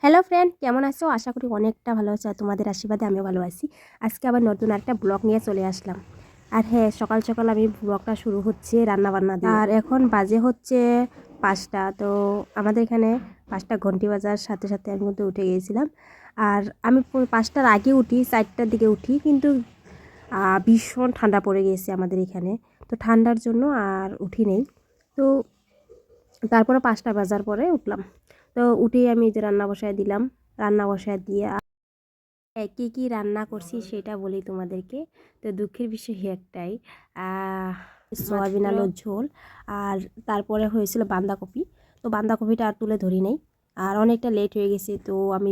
Hello friend, কেমন আছো? আশা করি অনেকটা ভালো আছো। আর তোমাদের আশীর্বাদে আমিও ভালো আছি। আজকে আবার নতুন একটা ব্লগ নিয়ে চলে আসলাম। আর হ্যাঁ, সকাল সকাল আমি ব্লগটা শুরু হচ্ছে রান্নাবান্না দিয়ে। আর এখন বাজে হচ্ছে 5টা। তো আমাদের এখানে 5টা ঘন্টি বাজার সাথে সাথে আমি কিন্তু উঠে গিয়েছিলাম। আর আমি 5টার আগে উঠি, 4টার দিকে উঠি, কিন্তু ভীষণ ঠান্ডা পড়ে গিয়েছে আমাদের এখানে। তো ঠান্ডার জন্য আর উঠি নেই। তো তারপরে 5টা বাজার পরে উঠলাম। তো উঠেই আমি যে রান্না বসায় দিলাম। রান্না বসায় দিয়ে কী কী রান্না করছি সেটা বলি তোমাদেরকে। তো দুঃখের বিষয় একটাই, সয়াবিন আলুর ঝোল। আর তারপরে হয়েছিল বাঁধাকপি। তো বাঁধাকপিটা আর তুলে ধরি নাই, আর অনেকটা লেট হয়ে গেছে। তো আমি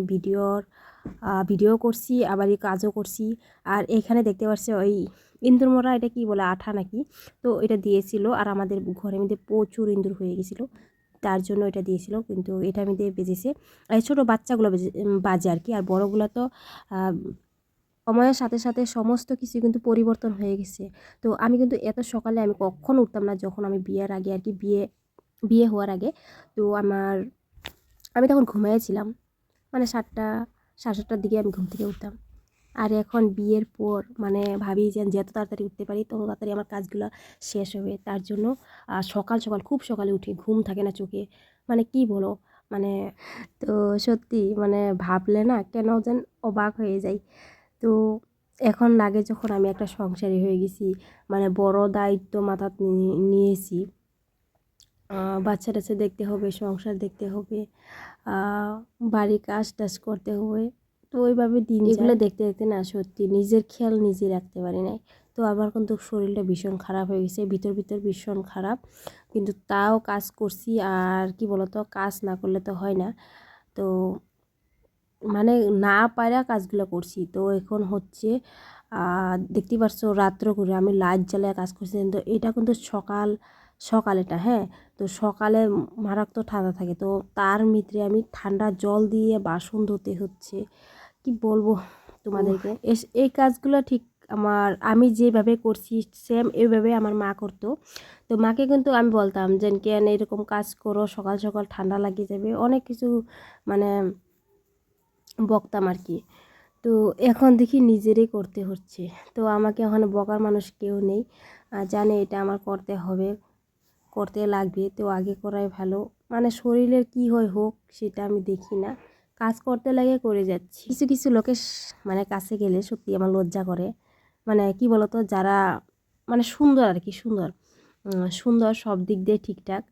ভিডিও করছি, আবার এই কাজও করছি। আর এখানে দেখতে পাচ্ছি ওই ইন্দুর মোড়া, এটা কি বলে, আঠা নাকি, তো এটা দিয়েছিল। আর আমাদের ঘরের মধ্যে প্রচুর ইন্দুর হয়ে গেছিলো, তার জন্য এটা দিয়েছিল। কিন্তু এটা আমি দিয়ে বেজেছে ছোটো বাচ্চাগুলো বাজে আর কি। আর বড়গুলো তো সময়ের সাথে সাথে সমস্ত কিছু কিন্তু পরিবর্তন হয়ে গেছে। তো আমি কিন্তু এত সকালে আমি কখনো উঠতাম না, যখন আমি বিয়ের আগে আর কি, বিয়ে হওয়ার আগে। তো আমি তখন ঘুমিয়েছিলাম, মানে 7টা 7:30টার দিকে আমি ঘুম থেকে উঠতাম। আর এখন বিয়ের পর মানে ভাবি যে যত তাড়াতাড়ি উঠতে পারি তত তাড়াতাড়ি আমার কাজগুলো শেষ হবে। তার জন্য সকাল সকাল খুব সকালে উঠি, ঘুম থাকে না চোখে, মানে কি বলো, মানে তো সত্যি মানে ভাবলে না কেন যেন অবাক হয়ে যাই। তো এখন লাগে যখন আমি একটা সংসারী হয়ে গেছি, মানে বড় দায়িত্ব মাথায় নিয়েছি। বাচ্চা টাচ্চা দেখতে হবে, সংসার দেখতে হবে, বাড়ির কাজ টাজ করতে হবে। তো ওইভাবে দিন এগুলো দেখতে দেখতে না সত্যি নিজের খেয়াল নিজে রাখতে পারি নাই। তো আমার কিন্তু শরীরটা ভীষণ খারাপ হয়ে গেছে, ভিতর ভীষণ খারাপ। কিন্তু তাও কাজ করছি। আর কি বলতো, কাজ না করলে তো হয় না। তো মানে না পারা কাজগুলো করছি। তো এখন হচ্ছে দেখতেই পারছো রাত্র করে আমি লাইট জ্বালায় কাজ করছি। কিন্তু এটা কিন্তু সকাল এটা, হ্যাঁ। তো সকালে মারাত্মক ঠান্ডা থাকে, তো তার ভিতরে আমি ঠান্ডা জল দিয়ে বাসন ধুতে হচ্ছে। কি বলবো তোমাদেরকে, এই কাজগুলো ঠিক আমি যেভাবে করছি সেম এইভাবে আমার মা করতো। তো মাকে কিন্তু আমি বলতাম যে কেন এরকম কাজ করো, সকাল সকাল ঠান্ডা লাগিয়ে যাবে, অনেক কিছু মানে বকতাম আর কি। তো এখন দেখি নিজেরই করতে হচ্ছে। তো আমাকে এখন বকার মানুষ কেউ নেই, জানে এটা আমার করতে হবে, করতে লাগবে। তো আগে করাই ভালো, মানে শরীরের কি হয় হোক সেটা আমি দেখি না, কাজ করতে লাগে করে যাচ্ছি। কিছু কিছু লোকের মানে কাছে গেলে সত্যি আমার লজ্জা করে। মানে কি বলতো, যারা মানে সুন্দর আর কি, সুন্দর সব দিক দিয়ে ঠিকঠাক,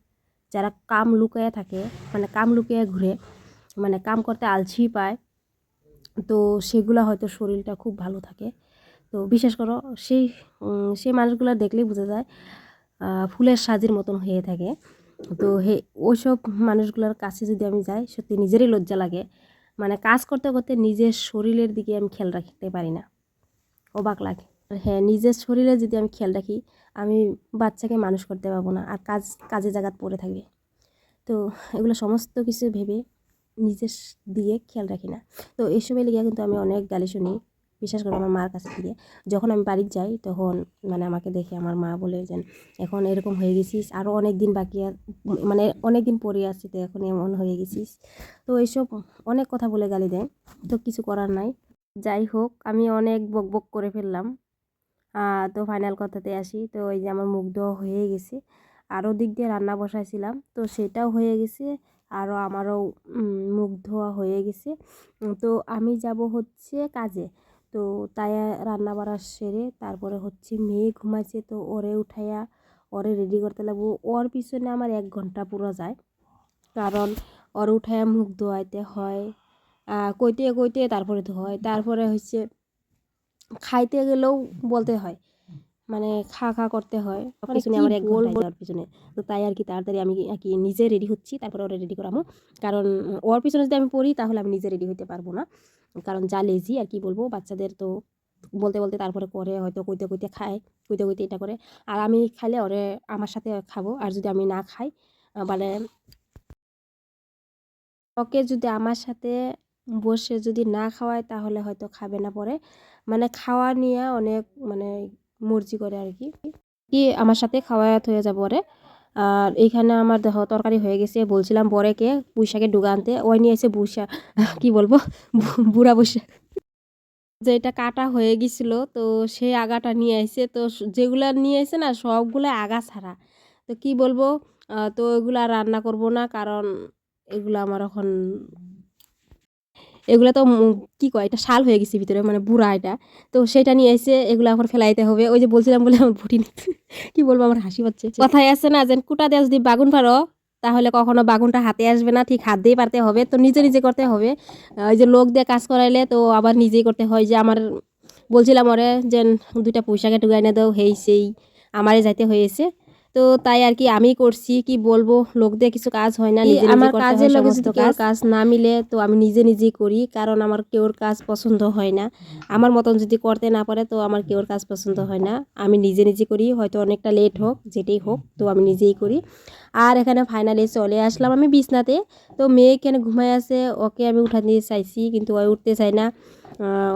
যারা কাম লুকায়ে থাকে, মানে কাম লুকিয়ে ঘুরে, মানে কাম করতে আলছি পায়, তো সেগুলো হয়তো শরীরটা খুব ভালো থাকে। তো বিশ্বাস করো, সেই মানুষগুলো দেখলেই বোঝা যায় ফুলের সাজির মতন হয়ে থাকে। তো ওইসব মানুষগুলোর কাছে যদি আমি যাই, সত্যি নিজেরই লজ্জা লাগে। মানে কাজ করতে করতে নিজের শরীরের দিকে আমি খেয়াল রাখতে পারি না, অবাক লাগে। হ্যাঁ, নিজের শরীরে যদি আমি খেয়াল রাখি, আমি বাচ্চাকে মানুষ করতে পারবো না, আর কাজে জায়গাত পড়ে থাকবে। তো এগুলো সমস্ত কিছু ভেবে নিজের দিকে খেয়াল রাখি না। তো এসবের লিগে কিন্তু আমি অনেক গালি শুনি, বিশেষ করে আমার মার কাছে থেকে। যখন আমি বাড়ি যাই তখন মানে আমাকে দেখে আমার মা বলে যে এখন এরকম হয়ে গেছিস, আরও অনেক দিন বাকি, মানে অনেক দিন পরে আসছি, তো এখন এমন হয়ে গেছিস। তো এইসব অনেক কথা বলে গালি দেয়। তো কিছু করার নাই। যাই হোক, আমি অনেক বকবক করে ফেললাম। তো ফাইনাল কথাতে আসি। তো ওই যে আমার মুখ ধোয়া হয়ে গেছে, আরও দিক দিয়ে রান্না বসাইছিলাম, তো সেটাও হয়ে গেছে। আমারও মুখ ধোয়া হয়ে গেছে। তো আমি যাব হচ্ছে কাজে। তো তাই রান্না বাড়া সেরে তারপরে হচ্ছে মেয়ে ঘুমাইছে, তো ওরে রেডি করতে লাগবো। ওর পিছনে আমার 1 ঘন্টা পুরো যায়, কারণ ওর উঠাইয়া মুখ ধোয়াইতে হয়, কইতে কইতে তারপরে ধোয়, তারপরে হচ্ছে খাইতে গেলেও বলতে হয়, মানে খা করতে হয়। পিছনে আমার 1 ঘন্টা যাওয়ার পিছনে। তো তাই আর কি তাড়াতাড়ি আমি আর কি নিজে রেডি হচ্ছি, তারপরে ওরা রেডি করামো। কারণ ওর পিছনে যদি আমি পড়ি তাহলে আমি নিজে রেডি হইতে পারবো না, কারণ যা লেজি আর কি বলবো। বাচ্চাদের তো বলতে বলতে তারপরে করে, হয়তো কইতে কইতে খায়, কইতে কইতে এটা করে। আর আমি খাইলে ওরে আমার সাথে খাবো, আর যদি আমি না খাই মানে ওকে যদি আমার সাথে বসে যদি না খাওয়ায় তাহলে হয়তো খাবে না পরে, মানে খাওয়া নিয়ে অনেক মানে মর্জি করে আর কি, আমার সাথে খাওয়াত হয়ে যাবো ওরে। আর এইখানে আমার দেখো তরকারি হয়ে গেছে। বলছিলাম বরেকে পুঁই শাকের ডুগা আনতে, ওই নিয়ে এসে বুসা কি বলবো বুড়া বসে যে এটা কাটা হয়ে গেছিল, তো সেই আগাটা নিয়ে আইছে। তো যেগুলা নিয়ে আইছে না সবগুলো আগা ছাড়া। তো কি বলবো, তো এগুলো আর রান্না করব না, কারণ এগুলো আমার এখন এগুলো তো কি কয় এটা শাল হয়ে গেছে ভিতরে, মানে বুড়া এটা। তো সেটা নিয়ে এসে এগুলো এখন ফেলাইতে হবে। ওই যে বলছিলাম বলে আমার ভুটি কি বলবো, আমার হাসি পাচ্ছে। কথায় আছে না, যে কুটা দিয়ে যদি বাগুন পারো তাহলে কখনো বাগুনটা হাতে আসবে না, ঠিক হাত দিয়ে পারতে হবে। তো নিজে নিজে করতে হবে। ওই যে লোক দিয়ে কাজ করাইলে তো আবার নিজেই করতে হয়। যে আমার বলছিলাম ওরে যে 2টা পুঁইশাকে টুকাই না দাও, হেই সেই আমারে যাইতে হয়েছে। তো তাই আর কি আমি করছি, কি বলবো, লোক দিয়ে কিছু কাজ হয় না, নিজে আমার কাজের লগে যদি কেউ কাজ না মিলে তো আমি নিজে নিজেই করি, কারণ আমার কেউর কাজ পছন্দ হয় না। আমার মতন যদি করতে না পারে তো আমার কেউর কাজ পছন্দ হয় না। আমি নিজে নিজে করি, হয়তো অনেকটা লেট হোক যেটাই হোক, তো আমি নিজেই করি। আর এখানে ফাইনালি চলে আসলাম আমি বিছনাতে। তো মেয়ে এখানে ঘুমায় আছে, ওকে আমি উঠা দিয়ে চাইছি কিন্তু ওই উঠতে চায় না।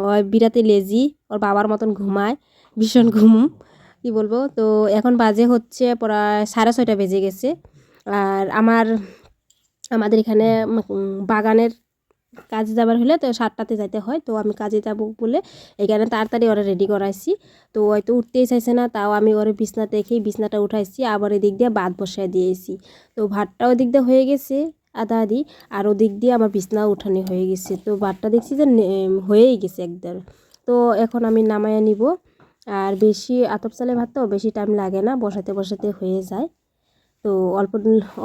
ওই বিরাতে লেজি, ওর বাবার মতন ঘুমায়, ভীষণ ঘুম, কি বলবো। তো এখন বাজে হচ্ছে প্রায় 6:30 বেজে গেছে। আর আমাদের এখানে বাগানের কাজে যাবার হলে তো 7টাতে যাইতে হয়। তো আমি কাজে যাব বলে এখানে তাড়াতাড়ি ওরা রেডি করাইছি। তো হয়তো উঠতেই চাইছে না, তাও আমি ওর বিছনাতে রেখেই বিছনাটা উঠাইছি, আবার এদিক দিয়ে ভাত বসায় দিয়েছি। তো ভাতটাও ওদিক দিয়ে হয়ে গেছে আধা আধি, আর ওদিক দিয়ে আমার বিছনা উঠানি হয়ে গেছে। তো ভাতটা দেখছি যে হয়েই গেছে একদম। তো এখন আমি নামাইয়া নিব। আর বেশি আতপ চালে ভাত তো বেশি টাইম লাগে না, বসাতে বসাতে হয়ে যায়। তো অল্প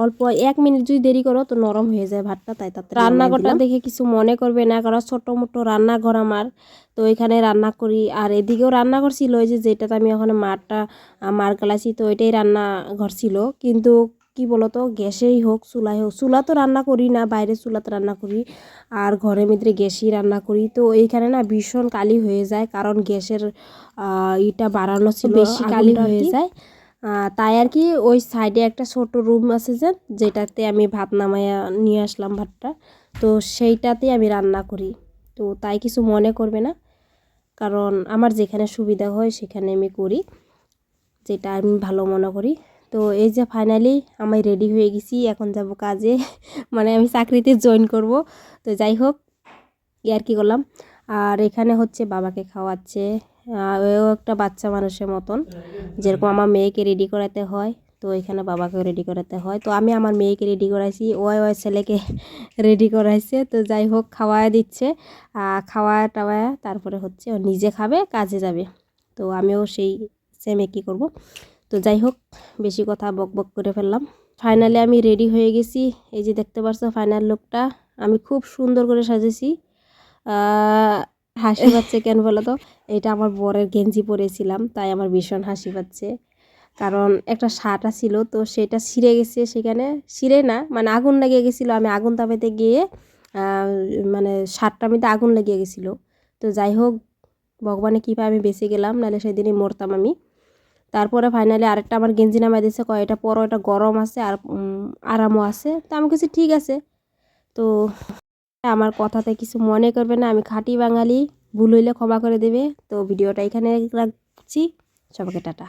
অল্প 1 মিনিট যদি দেরি করো তো নরম হয়ে যায় ভাতটা, তাই তাতে রান্নাঘরটা দেখে কিছু মনে করবে না, কারণ ছোটো মোটো রান্নাঘর আমার। তো এখানে রান্না করি, আর এদিকেও রান্নাঘর ছিল, ওই যে যেটাতে আমি ওখানে মার গালাছি, তো এটাই রান্নাঘর ছিল। কিন্তু কি বলতো, গ্যাসেই হোক চুলাই হোক, চুলা তো রান্না করি না, বাইরে চুলাতে রান্না করি, আর ঘরের ভিতরে গ্যাসেই রান্না করি। তো এইখানে না ভীষণ কালি হয়ে যায়, কারণ গ্যাসের ইটা বাড়ানো ছিল, বেশি কালি হয়ে যায়। তাই আর কি ওই সাইডে একটা ছোট রুম আছে যেটাতে আমি ভাত নামাইয়া নিয়ে আসলাম ভাতটা, তো সেইটাতেই আমি রান্না করি। তো তাই কিছু মনে করবে না, কারণ আমার যেখানে সুবিধা হয় সেখানে আমি করি, যেটা আমি ভালো মনে করি। তো এই যে ফাইনালি আমি রেডি হয়ে গেছি, এখন যাব কাজে মানে আমি চাকরিতে জয়েন করব। তো যাই হোক, আর কি করলাম। আর এখানে হচ্ছে বাবাকে খাওয়াচ্ছে, ও একটা বাচ্চা মানুষের মতন, যেরকম আমার মেয়েকে রেডি করাতে হয়, তো এখানে বাবাকেও রেডি করাতে হয়। তো আমি আমার মেয়েকে রেডি করাইছি, ওই ছেলেকে রেডি করাইছে। তো যাই হোক, খাওয়ায় দিচ্ছে, খাওয়ায় টাওয়ায় তারপরে হচ্ছে ও নিজে খাবে, কাজে যাবে। তো আমিও সেই সেম একই করব। তো যাই হোক, বেশি কথা বক বক করে ফেললাম। ফাইনালি আমি রেডি হয়ে গেছি, এই যে দেখতে পাচ্ছ ফাইনাল লুকটা। আমি খুব সুন্দর করে সাজেছি। হাসি পাচ্ছে কেন বলো তো, এটা আমার বরের গেঞ্জি পরেছিলাম, তাই আমার ভীষণ হাসি পাচ্ছে। কারণ একটা শার্ট ছিল, তো সেটা ছিঁড়ে গেছে, সেখানে ছিঁড়ে না মানে আগুন লেগে গেছিলো, আমি আগুন তাপাইতে গিয়ে মানে শার্টটার মধ্যে আগুন লেগে গেছিলো। তো যাই হোক, ভগবানে কীভাবে আমি বেঁচে গেলাম, নাহলে সেদিনই মরতাম আমি। তারপরে ফাইনালি আরেকটা আমার গেঞ্জি নামাই দিয়েছে, কয় এটা পরো, এটা গরম আছে আর আরামও আছে। তো আমি কিছু ঠিক আছে। তো আমার কথাতে কিছু মনে করবে না, আমি খাঁটি বাঙালি, ভুল হইলে ক্ষমা করে দেবে। তো ভিডিওটা এখানে রাখছি, সবাইকে টাটা।